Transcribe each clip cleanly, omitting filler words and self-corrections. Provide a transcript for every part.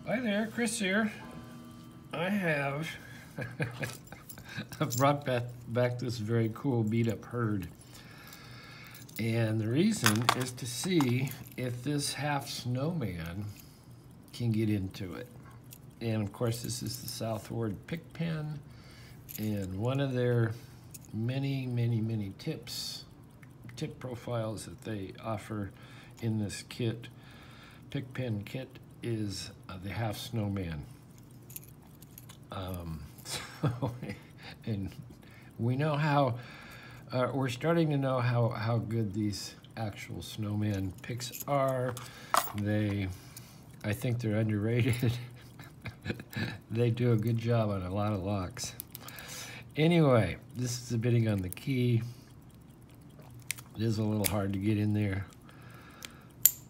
Hi there, Chris here. I have I've brought back this very cool beat up Hurd. And the reason is to see if this half snowman can get into it. And of course this is the Southward pick pen, and one of their many tip profiles that they offer in this kit, pick pen kit, is the half snowman. And we know how, we're starting to know how good these actual snowman picks are. I think they're underrated. They do a good job on a lot of locks. Anyway, this is the bitting on the key. It is a little hard to get in there,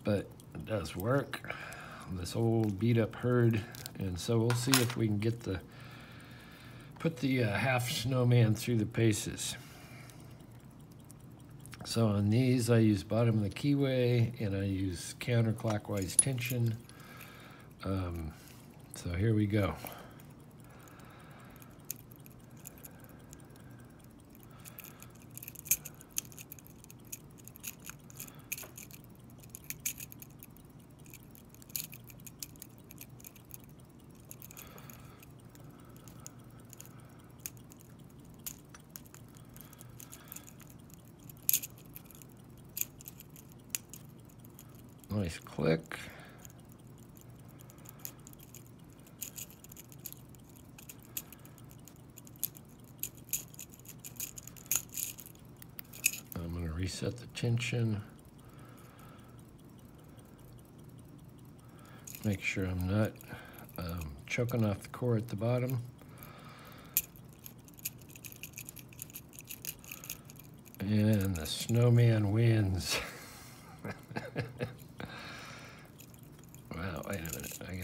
but it does work. This old beat up Hurd, and so we'll see if we can put the half snowman through the paces. So on these I use bottom of the keyway and I use counterclockwise tension. So here we go. Nice click. I'm going to reset the tension. Make sure I'm not choking off the core at the bottom. And the snowman wins. Wow, wait a minute. I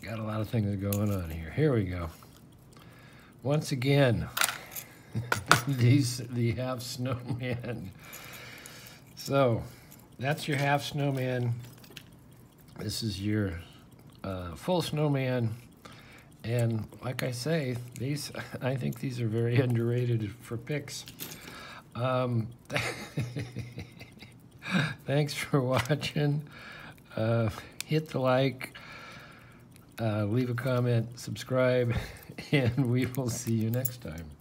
got a lot of things going on here. Here we go. Once again, the half snowman. So that's your half snowman. This is your full snowman. And like I say, I think these are very underrated for picks. Thanks for watching. Hit the like, leave a comment, subscribe, and we will see you next time.